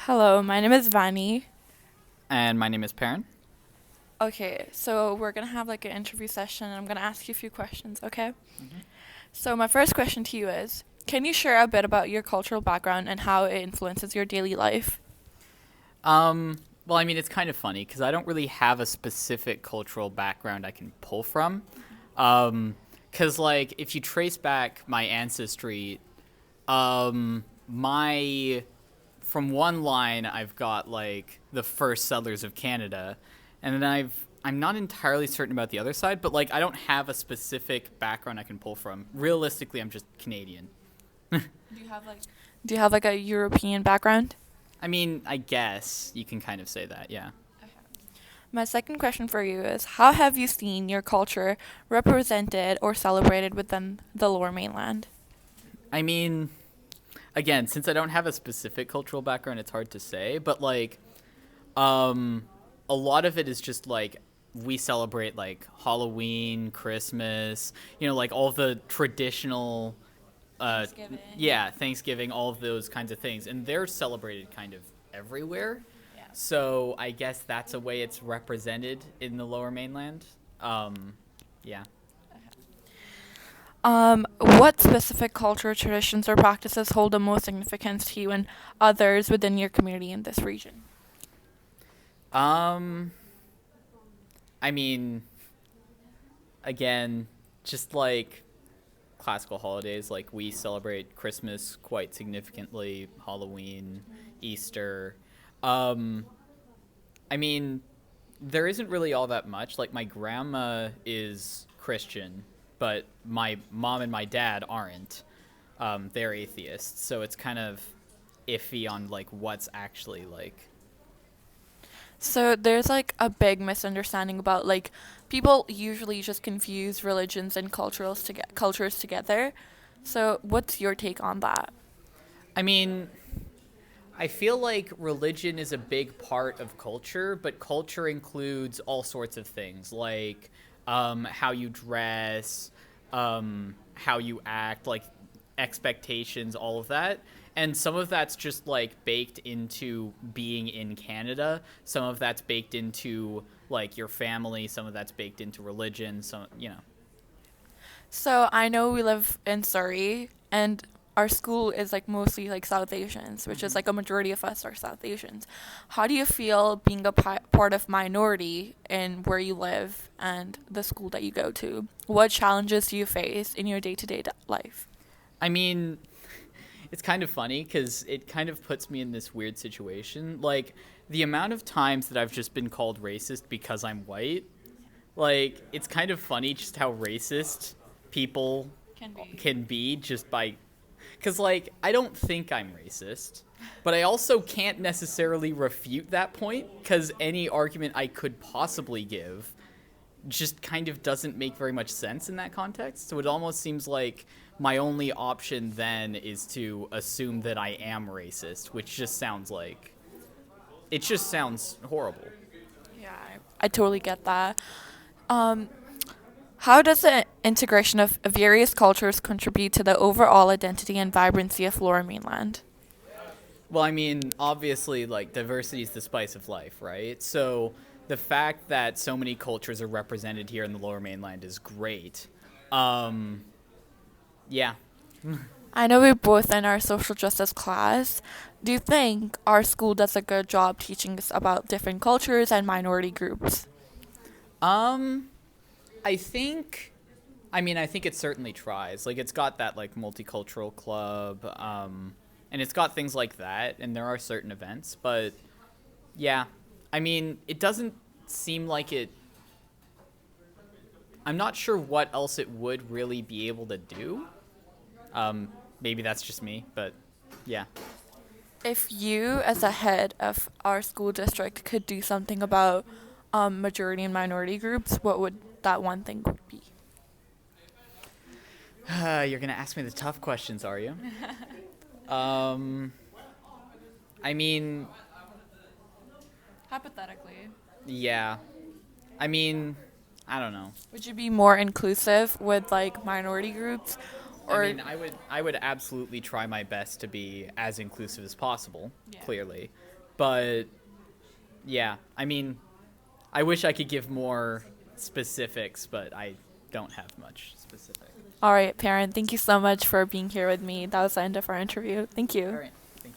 Hello, my name is Vani. And my name is Perrin. Okay, so we're gonna have like an interview session and I'm gonna ask you a few questions, okay? hmm So, my first question to you is, can you share a bit about your cultural background and how it influences your daily life? well, I mean, it's kind of funny because I don't really have a specific cultural background I can pull from. Because, like, if you trace back my ancestry, my from one line I've got like the first settlers of Canada, and then I'm not entirely certain about the other side, but like I don't have a specific background I can pull from. Realistically, I'm just Canadian. Do you have like a European background? I mean, I guess you can kind of say that, yeah. My second question for you is, how have you seen your culture represented or celebrated within the Lower Mainland? I mean, again, since I don't have a specific cultural background, it's hard to say. But like, um, a lot of it is just like we celebrate like Halloween, Christmas, like all the traditional, uh, Thanksgiving. yeah, Thanksgiving, all of those kinds of things, and they're celebrated kind of everywhere. Yeah. So I guess that's a way it's represented in the Lower Mainland. Yeah. What specific culture, traditions, or practices hold the most significance to you and others within your community in this region? Um, I mean, again, just like classical holidays, like we celebrate Christmas quite significantly, Halloween, Easter. Um, I mean, there isn't really all that much. Like my grandma is Christian, but my mom and my dad aren't. They're atheists, so it's kind of iffy on like what's actually like. So there's like a big misunderstanding about like people usually just confuse religions and cultures together. So what's your take on that? I mean, I feel like religion is a big part of culture, but culture includes all sorts of things like how you dress, how you act, like expectations, all of that. And some of that's just like baked into being in Canada. Some of that's baked into like your family. Some of that's baked into religion. Some. So I know we live in Surrey and our school is like mostly like South Asians, which is hmm like a majority of us are South Asians. How do you feel being a part of minority in where you live and the school that you go to? What challenges do you face in your day-to-day life? I mean, it's kind of funny because it kind of puts me in this weird situation. Like, the amount of times that I've just been called racist because I'm white, like, it's kind of funny just how racist people Can be. can be just by. Because, like, I don't think I'm racist, but I also can't necessarily refute that point because any argument I could possibly give just kind of doesn't make very much sense in that context. So it almost seems like my only option then is to assume that I am racist, which just sounds like it just sounds horrible. Yeah, I totally get that. Um, how does the integration of various cultures contribute to the overall identity and vibrancy of Lower Mainland? Well, I mean, obviously, like diversity is the spice of life, right? So the fact that so many cultures are represented here in the Lower Mainland is great. Um, yeah, I know we're both in our social justice class. Do you think our school does a good job teaching us about different cultures and minority groups? Um, I think. I mean, I think it certainly tries. Like, it's got that like multicultural club, and it's got things like that, and there are certain events. But yeah, I mean, it doesn't seem like it. I'm not sure what else it would really be able to do. Maybe that's just me, but yeah. If you, as a head of our school district, could do something about majority and minority groups, what would that one thing be? You're gonna ask me the tough questions, are you? Um, I mean, Hypothetically. yeah. I mean, I don't know. Would you be more inclusive with like minority groups Or I mean, I would absolutely try my best to be as inclusive as possible, Yeah. clearly. But yeah, I mean, I wish I could give more specifics, but I don't have much specific. all right, Perrin, thank you so much for being here with me. That was the end of our interview. Thank you. All right.